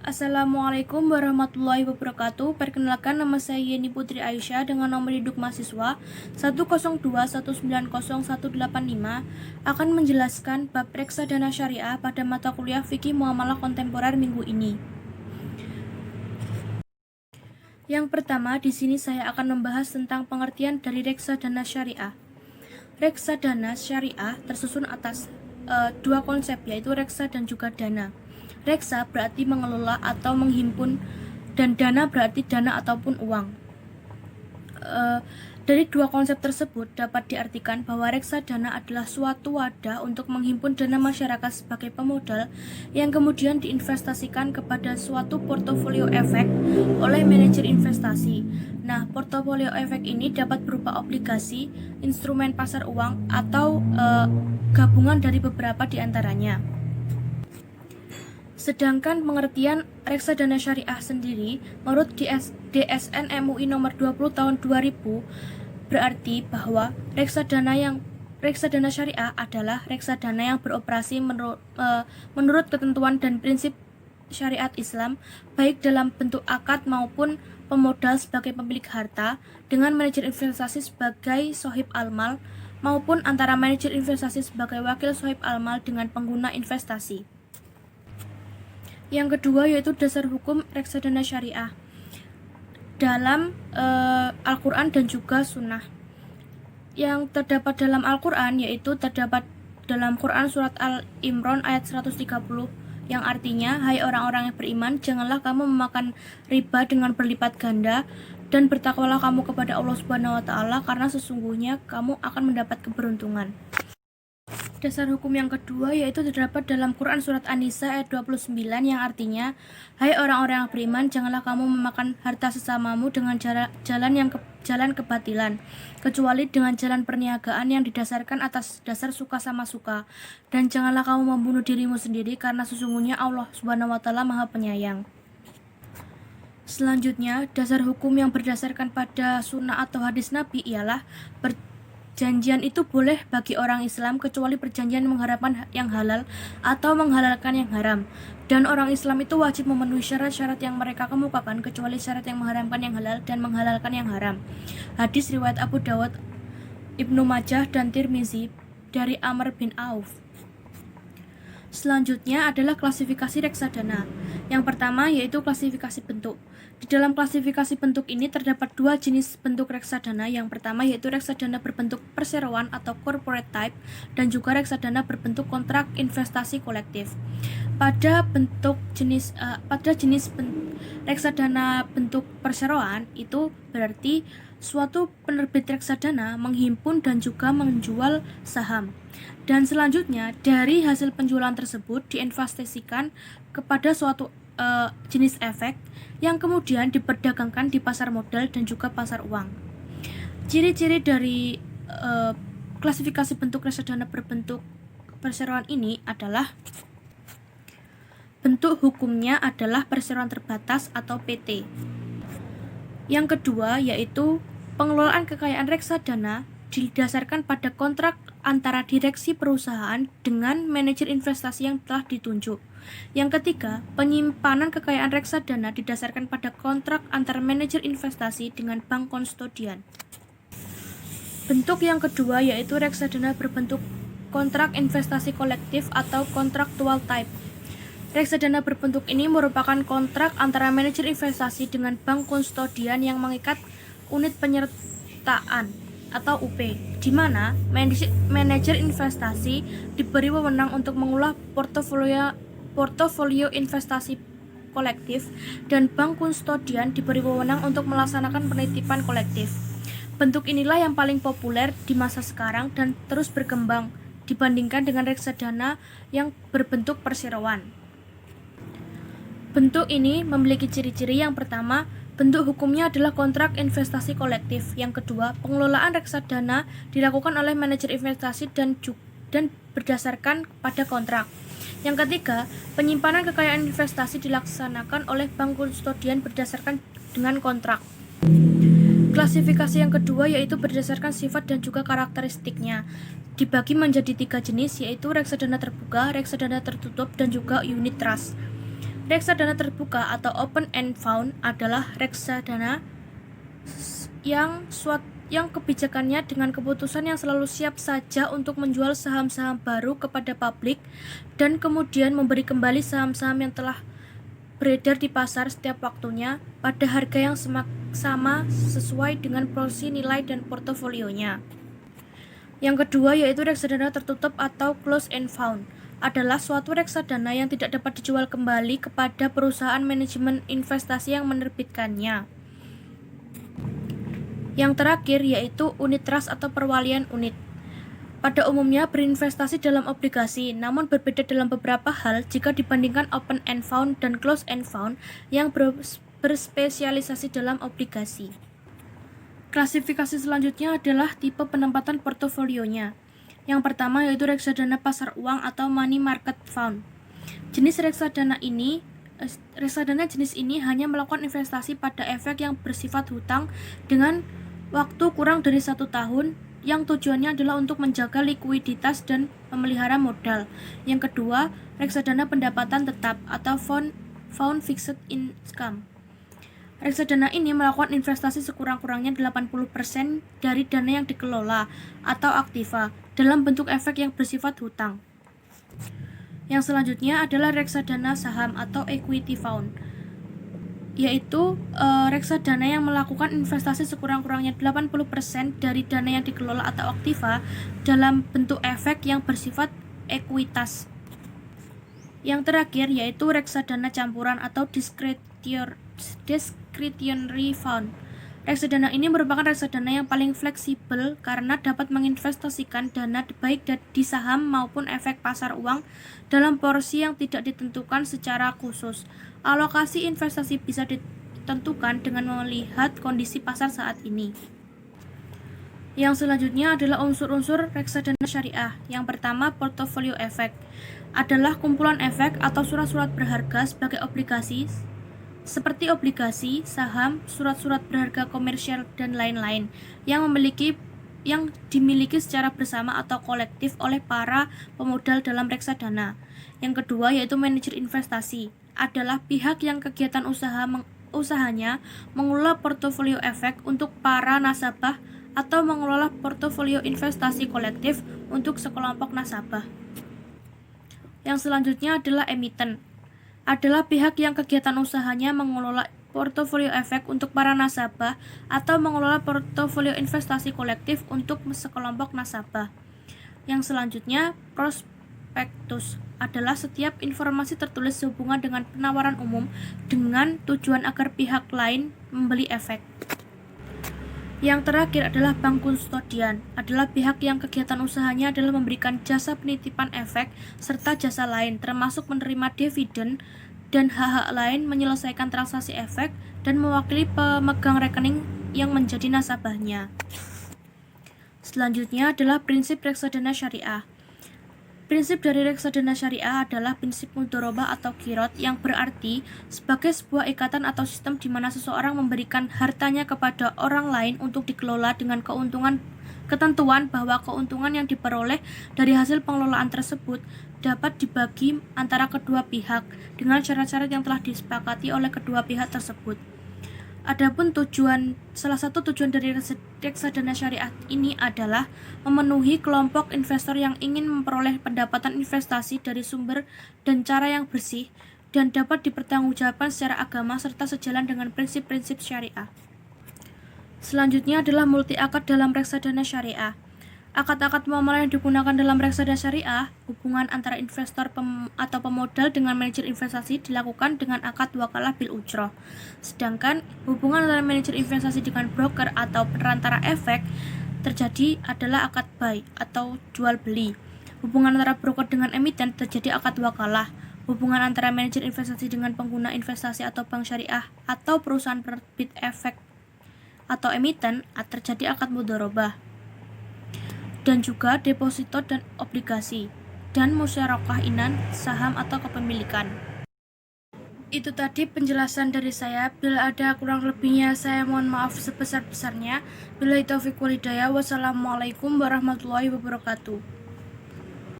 Assalamualaikum warahmatullahi wabarakatuh. Perkenalkan, nama saya Yeni Putri Aisyah dengan nomor induk mahasiswa 102190185 akan menjelaskan bab reksadana syariah pada mata kuliah Fikih Muamalah Kontemporer minggu ini. Yang pertama, di sini saya akan membahas tentang pengertian dari reksadana syariah. Reksadana syariah tersusun atas dua konsep, yaitu reksa dan juga dana. Reksa berarti mengelola atau menghimpun, dan dana berarti dana ataupun uang. Dari dua konsep tersebut dapat diartikan bahwa reksadana adalah suatu wadah untuk menghimpun dana masyarakat sebagai pemodal yang kemudian diinvestasikan kepada suatu portofolio efek oleh manajer investasi. Nah, portofolio efek ini dapat berupa obligasi, instrumen pasar uang, atau gabungan dari beberapa di antaranya. Sedangkan pengertian reksadana syariah sendiri menurut DSN MUI nomor 20 tahun 2000 berarti bahwa reksadana syariah adalah reksadana yang beroperasi menurut ketentuan dan prinsip syariat Islam, baik dalam bentuk akad maupun pemodal sebagai pemilik harta, dengan manajer investasi sebagai sohib almal, maupun antara manajer investasi sebagai wakil sohib almal dengan pengguna investasi. Yang kedua yaitu dasar hukum reksadana syariah dalam Al-Quran dan juga Sunnah. Yang terdapat dalam Al-Quran yaitu terdapat dalam Quran surat Al-Imran ayat 130 yang artinya, hai orang-orang yang beriman, janganlah kamu memakan riba dengan berlipat ganda, dan bertakwalah kamu kepada Allah Subhanahu wa Ta'ala, karena sesungguhnya kamu akan mendapat keberuntungan. Dasar hukum yang kedua yaitu terdapat dalam Quran surat An-Nisa ayat 29 yang artinya, hai orang-orang yang beriman, janganlah kamu memakan harta sesamamu dengan jalan kebatilan, kecuali dengan jalan perniagaan yang didasarkan atas dasar suka sama suka, dan janganlah kamu membunuh dirimu sendiri, karena sesungguhnya Allah Subhanahu wa Ta'ala Maha Penyayang. Selanjutnya, dasar hukum yang berdasarkan pada sunnah atau hadis Nabi ialah perjanjian itu boleh bagi orang Islam kecuali perjanjian mengharapkan yang halal atau menghalalkan yang haram, dan orang Islam itu wajib memenuhi syarat-syarat yang mereka kemukakan kecuali syarat yang mengharamkan yang halal dan menghalalkan yang haram. Hadis riwayat Abu Dawud, Ibnu Majah, dan Tirmizi dari Amr bin Auf. Selanjutnya adalah klasifikasi reksadana. Yang pertama yaitu klasifikasi bentuk. Di dalam klasifikasi bentuk ini terdapat dua jenis bentuk reksadana. Yang pertama yaitu reksadana berbentuk perseroan atau corporate type, dan juga reksadana berbentuk kontrak investasi kolektif. Pada jenis reksadana bentuk perseroan itu berarti suatu penerbit reksadana menghimpun dan juga menjual saham, dan selanjutnya dari hasil penjualan tersebut diinvestasikan kepada suatu jenis efek yang kemudian diperdagangkan di pasar modal dan juga pasar uang. Ciri-ciri dari klasifikasi bentuk reksadana berbentuk perseroan ini adalah bentuk hukumnya adalah perseroan terbatas atau PT. Yang kedua yaitu pengelolaan kekayaan reksadana didasarkan pada kontrak antara direksi perusahaan dengan manajer investasi yang telah ditunjuk. Yang ketiga, penyimpanan kekayaan reksadana didasarkan pada kontrak antara manajer investasi dengan bank konstodian. Bentuk yang kedua yaitu reksadana berbentuk kontrak investasi kolektif atau kontraktual type. Reksadana berbentuk ini merupakan kontrak antara manajer investasi dengan bank konstodian yang mengikat unit penyertaan atau UP, di mana manajer investasi diberi wewenang untuk mengolah portofolio investasi kolektif, dan bank konstodian diberi wewenang untuk melaksanakan penitipan kolektif. Bentuk inilah yang paling populer di masa sekarang dan terus berkembang dibandingkan dengan reksadana yang berbentuk perseroan. Bentuk ini memiliki ciri-ciri. Yang pertama, bentuk hukumnya adalah kontrak investasi kolektif. Yang kedua, pengelolaan reksadana dilakukan oleh manajer investasi dan berdasarkan pada kontrak. Yang ketiga, penyimpanan kekayaan investasi dilaksanakan oleh bank konstodian berdasarkan dengan kontrak. Klasifikasi yang kedua yaitu berdasarkan sifat dan juga karakteristiknya. Dibagi menjadi 3 jenis, yaitu reksadana terbuka, reksadana tertutup, dan juga unit trust. Reksadana terbuka atau open end fund adalah reksadana yang kebijakannya dengan keputusan yang selalu siap saja untuk menjual saham-saham baru kepada publik dan kemudian memberi kembali saham-saham yang telah beredar di pasar setiap waktunya pada harga yang sama sesuai dengan porsi nilai dan portofolionya. Yang kedua yaitu reksadana tertutup atau closed end fund adalah suatu reksadana yang tidak dapat dijual kembali kepada perusahaan manajemen investasi yang menerbitkannya. Yang terakhir yaitu unit trust atau perwalian unit. Pada umumnya berinvestasi dalam obligasi, namun berbeda dalam beberapa hal jika dibandingkan open end fund dan closed end fund yang berspesialisasi dalam obligasi. Klasifikasi selanjutnya adalah tipe penempatan portofolionya. Yang pertama yaitu reksadana pasar uang atau money market fund. Reksadana jenis ini hanya melakukan investasi pada efek yang bersifat hutang dengan waktu kurang dari 1 tahun, yang tujuannya adalah untuk menjaga likuiditas dan memelihara modal. Yang kedua, reksadana pendapatan tetap atau fund fixed income. Reksadana ini melakukan investasi sekurang-kurangnya 80% dari dana yang dikelola atau aktiva dalam bentuk efek yang bersifat hutang. Yang selanjutnya adalah reksadana saham atau equity fund, yaitu reksadana yang melakukan investasi sekurang-kurangnya 80% dari dana yang dikelola atau aktiva dalam bentuk efek yang bersifat ekuitas. Yang terakhir yaitu reksadana campuran atau discretionary fund. Reksadana ini merupakan reksadana yang paling fleksibel karena dapat menginvestasikan dana baik di saham maupun efek pasar uang dalam porsi yang tidak ditentukan secara khusus. Alokasi investasi bisa ditentukan dengan melihat kondisi pasar saat ini. Yang selanjutnya adalah unsur-unsur reksadana syariah. Yang pertama, portofolio efek adalah kumpulan efek atau surat-surat berharga sebagai obligasi seperti obligasi, saham, surat-surat berharga komersial dan lain-lain yang dimiliki secara bersama atau kolektif oleh para pemodal dalam reksadana. Yang kedua yaitu manajer investasi adalah pihak yang kegiatan usahanya mengelola portofolio efek untuk para nasabah atau mengelola portofolio investasi kolektif untuk sekelompok nasabah. Yang selanjutnya adalah emiten adalah pihak yang kegiatan usahanya mengelola portofolio efek untuk para nasabah atau mengelola portofolio investasi kolektif untuk sekelompok nasabah. Yang selanjutnya, prospektus adalah setiap informasi tertulis sehubungan dengan penawaran umum dengan tujuan agar pihak lain membeli efek. Yang terakhir adalah bank kustodian, adalah pihak yang kegiatan usahanya adalah memberikan jasa penitipan efek serta jasa lain, termasuk menerima dividen dan hak-hak lain, menyelesaikan transaksi efek, dan mewakili pemegang rekening yang menjadi nasabahnya. Selanjutnya adalah prinsip reksadana syariah. Prinsip dari reksadana syariah adalah prinsip mudharabah atau qirot yang berarti sebagai sebuah ikatan atau sistem di mana seseorang memberikan hartanya kepada orang lain untuk dikelola dengan ketentuan bahwa keuntungan yang diperoleh dari hasil pengelolaan tersebut dapat dibagi antara kedua pihak dengan syarat-syarat yang telah disepakati oleh kedua pihak tersebut. Adapun salah satu tujuan dari reksadana syariah ini adalah memenuhi kelompok investor yang ingin memperoleh pendapatan investasi dari sumber dan cara yang bersih dan dapat dipertanggungjawabkan secara agama serta sejalan dengan prinsip-prinsip syariah. Selanjutnya adalah multi akad dalam reksadana syariah. Akad-akad muamalah yang digunakan dalam reksadana syariah, hubungan antara investor atau pemodal dengan manajer investasi dilakukan dengan akad wakalah bil ujroh. Sedangkan hubungan antara manajer investasi dengan broker atau perantara efek terjadi adalah akad buy atau jual beli. Hubungan antara broker dengan emiten terjadi akad wakalah. Hubungan antara manajer investasi dengan pengguna investasi atau bank syariah atau perusahaan penerbit efek atau emiten terjadi akad mudharabah. Dan juga deposito dan obligasi, dan musyarakah inan, saham atau kepemilikan. Itu tadi penjelasan dari saya. Bila ada kurang lebihnya saya mohon maaf sebesar-besarnya. Billahi taufiq wal hidayah. Wassalamualaikum warahmatullahi wabarakatuh.